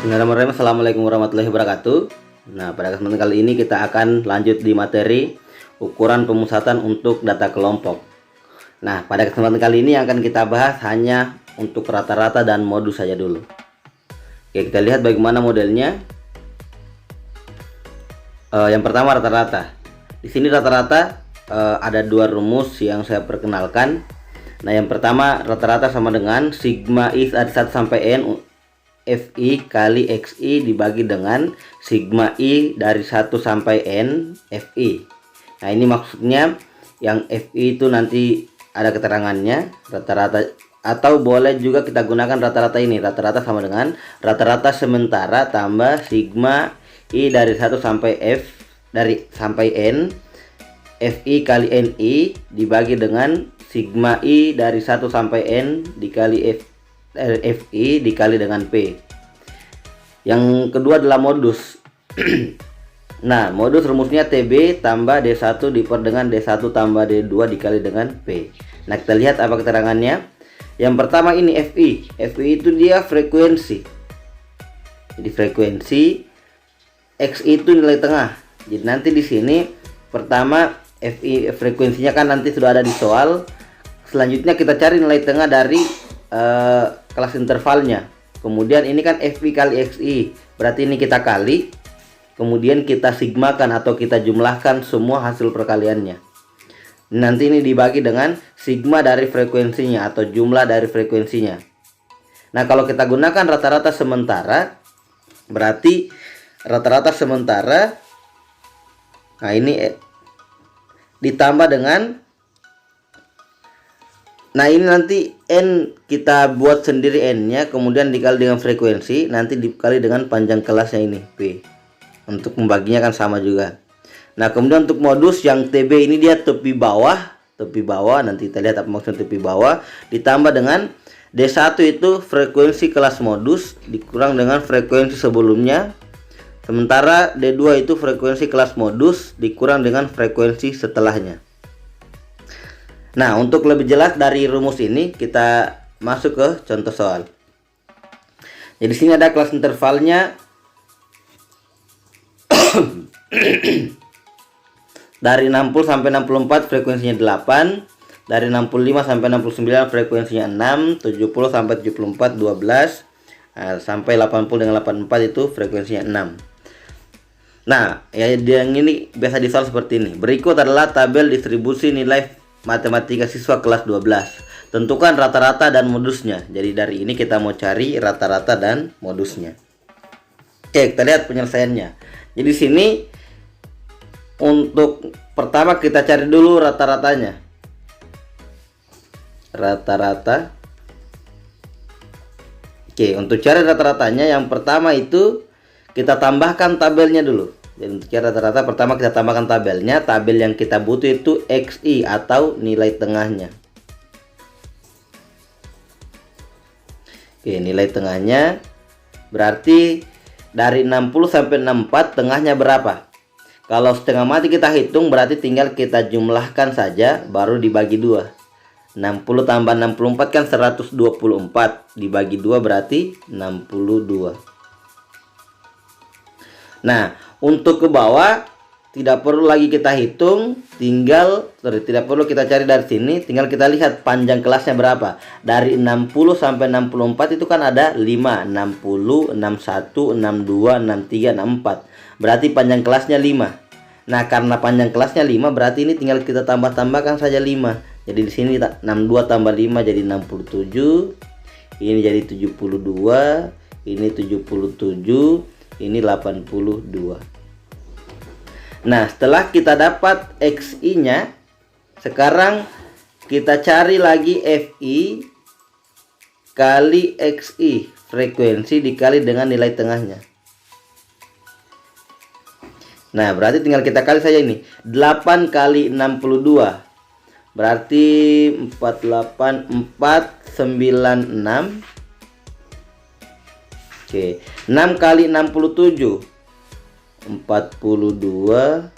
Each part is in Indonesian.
Bismillahirrahmanirrahim. Assalamualaikum warahmatullahi wabarakatuh. Nah, pada kesempatan kali ini kita akan lanjut di materi ukuran pemusatan untuk data kelompok. Nah, pada kesempatan kali ini yang akan kita bahas hanya untuk rata-rata dan modus saja dulu. Oke, kita lihat bagaimana modelnya. Yang pertama rata-rata. Di sini rata-rata ada dua rumus yang saya perkenalkan. Nah, yang pertama rata-rata sama dengan sigma I dari 1 sampai N FI kali XI dibagi dengan sigma I dari 1 sampai N FI. Nah, ini maksudnya yang FI itu nanti ada keterangannya rata-rata, atau boleh juga kita gunakan rata-rata ini. Rata-rata sama dengan rata-rata sementara tambah sigma I dari 1 sampai sampai N FI kali NI dibagi dengan sigma I dari 1 sampai N dikali FI dikali dengan P. Yang kedua adalah modus. Nah, modus rumusnya TB tambah D1 diper dengan D1 tambah D2 dikali dengan P. Nah, kita lihat apa keterangannya. Yang pertama ini FI. FI itu dia frekuensi. Jadi frekuensi, X itu nilai tengah. Jadi nanti di sini pertama FI frekuensinya kan nanti sudah ada di soal. Selanjutnya kita cari nilai tengah dari kelas intervalnya. Kemudian ini kan FI kali XI, berarti ini kita kali, kemudian kita sigmakan atau kita jumlahkan semua hasil perkaliannya. Nanti ini dibagi dengan sigma dari frekuensinya atau jumlah dari frekuensinya. Nah, kalau kita gunakan rata-rata sementara, berarti rata-rata sementara, nah ini ditambah dengan, nah ini nanti N kita buat sendiri N nya, kemudian dikali dengan frekuensi, nanti dikali dengan panjang kelasnya ini P. Untuk membaginya kan sama juga. Nah, kemudian untuk modus yang TB ini dia tepi bawah, nanti kita lihat apa maksud tepi bawah, ditambah dengan D1 itu frekuensi kelas modus dikurang dengan frekuensi sebelumnya. Sementara D2 itu frekuensi kelas modus dikurang dengan frekuensi setelahnya. Nah, untuk lebih jelas dari rumus ini kita masuk ke contoh soal. Jadi sini ada kelas intervalnya dari 60 sampai 64 frekuensinya 8, dari 65 sampai 69 frekuensinya 6, 70 sampai 74 12, sampai 80 dengan 84 itu frekuensinya 6. Nah, yang ini biasa di soal seperti ini. Berikut adalah tabel distribusi nilai matematika siswa kelas 12. Tentukan rata-rata dan modusnya. Jadi dari ini kita mau cari rata-rata dan modusnya. Oke, kita lihat penyelesaiannya. Jadi sini untuk pertama kita cari dulu rata-ratanya. Rata-rata. Oke, untuk cari rata-ratanya yang pertama itu kita tambahkan tabelnya dulu. Jadi untuk cari rata-rata pertama kita tambahkan tabelnya. Tabel yang kita butuh itu XI atau nilai tengahnya. Oke, nilai tengahnya berarti dari 60 sampai 64 tengahnya berapa? Kalau setengah mati kita hitung berarti tinggal kita jumlahkan saja baru dibagi 2. 60 tambah 64 kan 124, dibagi 2 berarti 62. Nah, untuk ke bawah tidak perlu lagi kita hitung, tidak perlu kita cari dari sini, tinggal kita lihat panjang kelasnya berapa. Dari 60 sampai 64 itu kan ada 5, 60, 61, 62, 63, 64. Berarti panjang kelasnya 5. Nah, karena panjang kelasnya 5 berarti ini tinggal kita tambah-tambahkan saja 5. Jadi di sini 62 tambah 5 jadi 67. Ini jadi 72, ini 77, ini 82. Nah, setelah kita dapat XI nya, sekarang kita cari lagi FI kali XI, frekuensi dikali dengan nilai tengahnya. Nah, berarti tinggal kita kali saja ini. 8 kali 62 berarti 48496. Oke, 6 kali 67 42 4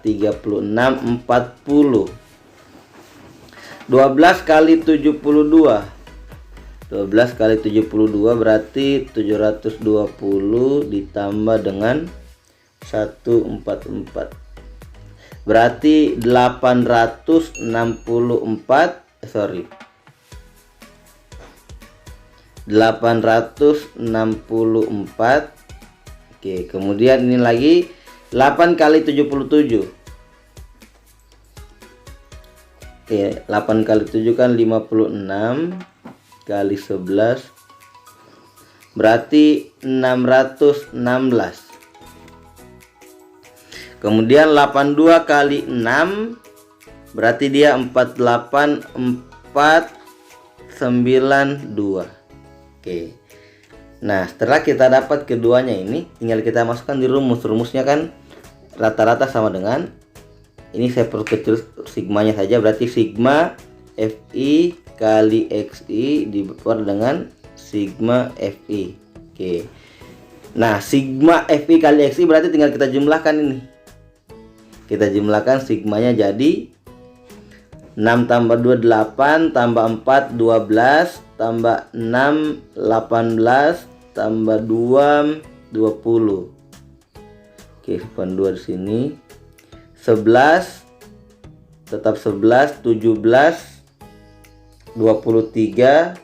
36 40. 12 kali 72 12 kali 72 berarti 720 ditambah dengan 144. Berarti 864 Oke, kemudian ini lagi 8 kali 77. Oke, 8 kali 7 kan 56 kali 11 berarti 616. Kemudian 82 kali 6 berarti dia 48492. Oke. Nah, setelah kita dapat keduanya ini, tinggal kita masukkan di rumus. Rumusnya kan rata-rata sama dengan, ini saya perkecil sigmanya saja, berarti sigma Fi kali Xi diper dengan sigma Fi. Oke. Nah, sigma Fi kali Xi berarti tinggal kita jumlahkan ini. Kita jumlahkan sigmanya jadi 6 tambah 2 8 tambah 4 12 tambah 6 18 tambah 2 20. Oke, simpan 2 di sini. 11 tetap 11 17 23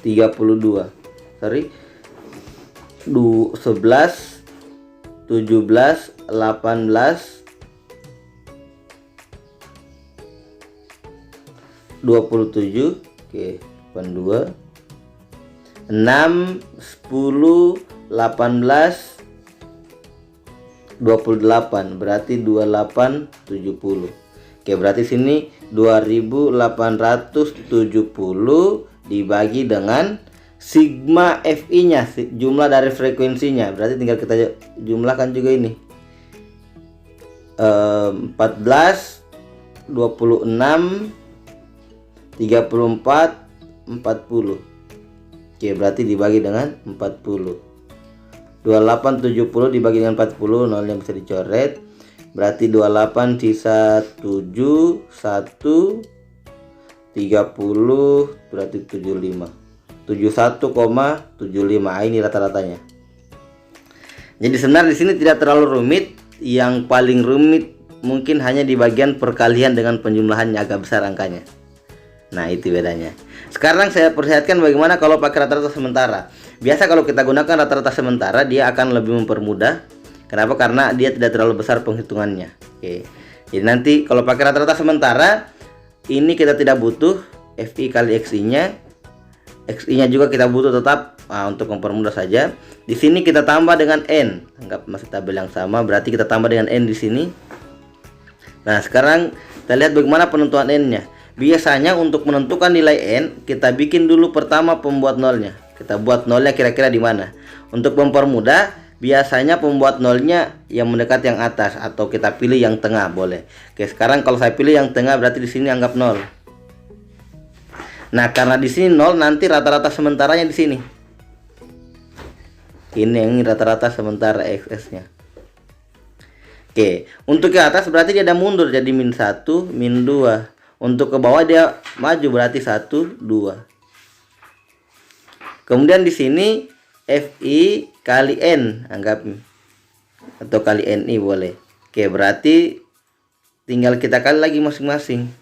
32. Sorry. 11 17 18 27. Oke, 82 6 10 18 28 berarti 2870. Oke, berarti sini 2870 dibagi dengan sigma Fi nya, jumlah dari frekuensinya, berarti tinggal kita jumlahkan juga ini. 14 26 34 40. Oke, berarti dibagi dengan 40. 2870 dibagi dengan 40, nolnya bisa dicoret. Berarti 28 sisa 7 1 30 berarti 75. 71,75. Ini rata-ratanya. Jadi sebenarnya di sini tidak terlalu rumit. Yang paling rumit mungkin hanya di bagian perkalian dengan penjumlahannya, agak besar angkanya. Nah, itu bedanya. Sekarang saya perlihatkan bagaimana kalau pakai rata-rata sementara. Biasa kalau kita gunakan rata-rata sementara, dia akan lebih mempermudah. Kenapa? Karena dia tidak terlalu besar penghitungannya. Oke. Jadi nanti kalau pakai rata-rata sementara, ini kita tidak butuh Fi kali Xi nya. Xi nya juga kita butuh tetap, untuk mempermudah saja. Di sini kita tambah dengan n. Anggap masih tabel yang sama, berarti kita tambah dengan n di sini. Nah, sekarang kita lihat bagaimana penentuan n-nya. Biasanya untuk menentukan nilai n, kita bikin dulu pertama pembuat nolnya. Kita buat nolnya kira-kira di mana. Untuk mempermudah, biasanya pembuat nolnya yang mendekat yang atas, atau kita pilih yang tengah boleh. Oke, sekarang kalau saya pilih yang tengah berarti di sini anggap 0. Nah, karena di sini 0, nanti rata-rata sementaranya di sini. Ini yang rata-rata sementara XS-nya. Oke, untuk ke atas berarti dia ada mundur jadi -1, -2. Untuk ke bawah dia maju berarti 1 2. Kemudian di sini Fi kali n anggap, atau kali Ni boleh. Oke, berarti tinggal kita kali lagi masing-masing.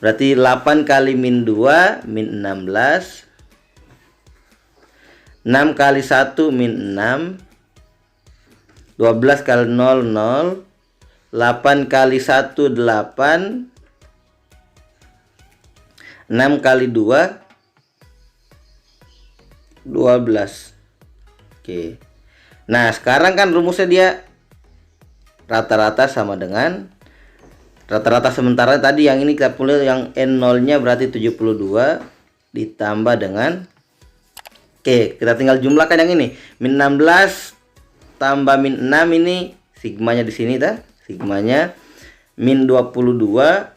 Berarti 8 kali -2 -16. 6 kali 1 -6. 12 kali 0 0. 8 kali 1 8. 6 kali 2 12. Oke. Nah, sekarang kan rumusnya dia rata-rata sama dengan rata-rata sementara tadi. Yang ini kita pilih yang n0 nya berarti 72 ditambah dengan, oke, kita tinggal jumlahkan yang ini. -16 tambah -6, ini sigmanya di sini dah. Sigmanya -22,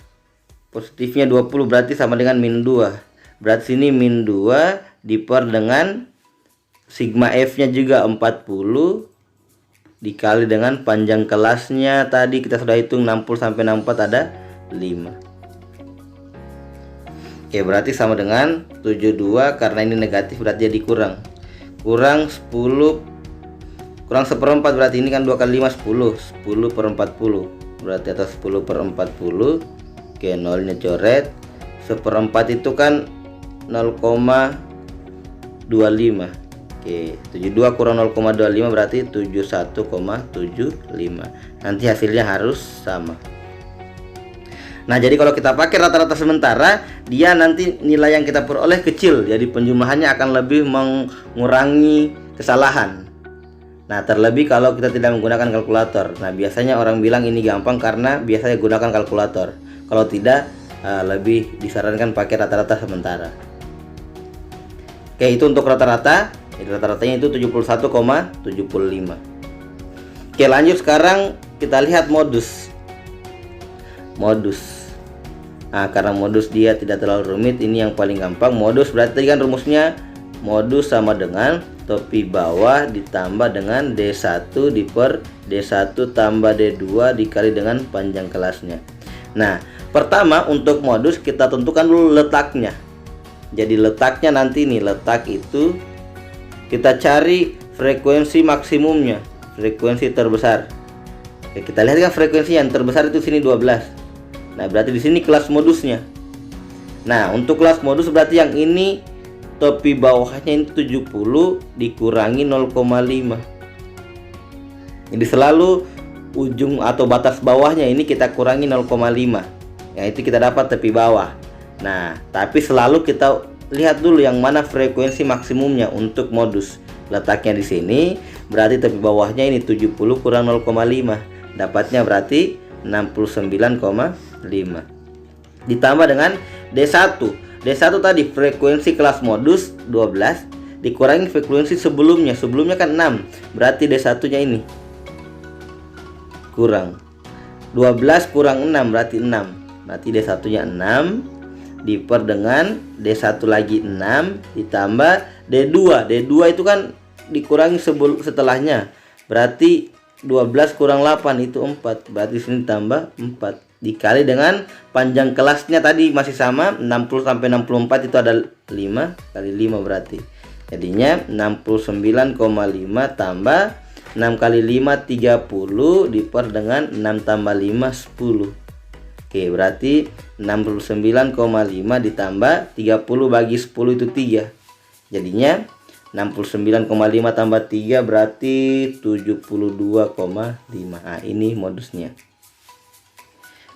positifnya 20 berarti sama dengan -2. Berarti sini -2 diper dengan sigma F nya juga 40 dikali dengan panjang kelasnya tadi kita sudah hitung 60 sampai 64 ada 5. Oke, berarti sama dengan 72, karena ini negatif berarti jadi kurang. Kurang 10, kurang 1/4, berarti ini kan 2 kali 5 10, 10 per 40. Berarti atas 10 per 40. Oke, nolnya coret. 1/4 itu kan 0,25. Oke, 72 kurang 0,25 berarti 71,75. Nanti hasilnya harus sama. Nah, jadi kalau kita pakai rata-rata sementara, dia nanti nilai yang kita peroleh kecil. Jadi penjumlahannya akan lebih mengurangi kesalahan. Nah, terlebih kalau kita tidak menggunakan kalkulator. Nah, biasanya orang bilang ini gampang karena biasanya gunakan kalkulator. Kalau tidak, lebih disarankan pakai rata-rata sementara. Oke, itu untuk rata-rata. Jadi rata-ratanya itu 71,75. Oke, lanjut sekarang kita lihat modus. Nah, karena modus dia tidak terlalu rumit, ini yang paling gampang. Modus berarti kan rumusnya modus sama dengan topi bawah ditambah dengan D1 diper D1 tambah D2 dikali dengan panjang kelasnya. Nah, pertama untuk modus kita tentukan dulu letaknya. Jadi letaknya nanti nih, letak itu kita cari frekuensi maksimumnya, frekuensi terbesar. Oke, kita lihat kan frekuensi yang terbesar itu sini 12. Nah, berarti di sini kelas modusnya. Nah, untuk kelas modus berarti yang ini topi bawahnya ini 70 dikurangi 0,5. Jadi selalu ujung atau batas bawahnya ini kita kurangi 0,5. Yang itu kita dapat topi bawah. Nah, tapi selalu kita lihat dulu yang mana frekuensi maksimumnya untuk modus. Letaknya di sini, berarti topi bawahnya ini 70 kurang 0,5. Dapatnya berarti 69,5. Ditambah dengan D1. D1 tadi frekuensi kelas modus 12 dikurangi frekuensi sebelumnya. Sebelumnya kan 6. Berarti D1-nya ini kurang 12 kurang 6 berarti 6. Berarti D1-nya 6 diper dengan D1 lagi 6 ditambah D2. D2 itu kan dikurangi setelahnya. Berarti 12 kurang 8 itu 4. Berarti sini tambah 4 dikali dengan panjang kelasnya tadi masih sama 60 sampai 64 itu ada 5 kali 5 berarti. Jadinya 69,5 tambah 6 kali 5 30 diper dengan 6 tambah 5 10. Oke, berarti 69,5 ditambah 30 bagi 10 itu 3. Jadinya 69,5 tambah 3 berarti 72,5. Nah, ini modusnya.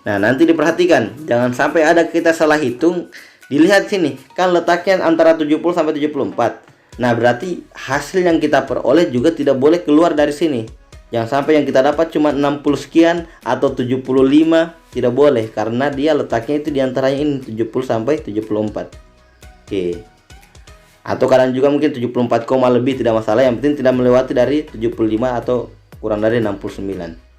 Nah, nanti diperhatikan jangan sampai ada kita salah hitung. Dilihat sini, kan letaknya antara 70 sampai 74. Nah, berarti hasil yang kita peroleh juga tidak boleh keluar dari sini. Jangan sampai yang kita dapat cuma 60 sekian atau 75, tidak boleh karena dia letaknya itu diantaranya ini 70 sampai 74. Oke. Atau kadang juga mungkin 74, lebih tidak masalah, yang penting tidak melewati dari 75 atau kurang dari 69.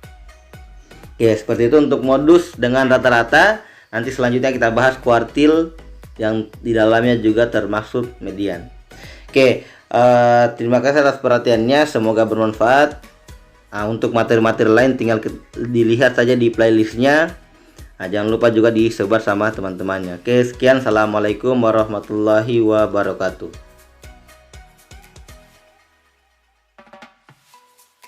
Oke, seperti itu untuk modus dengan rata-rata. Nanti selanjutnya kita bahas kuartil yang di dalamnya juga termasuk median. Oke, terima kasih atas perhatiannya, semoga bermanfaat. Untuk materi-materi lain tinggal dilihat saja di playlistnya. Jangan lupa juga disebar sama teman-temannya. Oke, sekian. Assalamualaikum warahmatullahi wabarakatuh.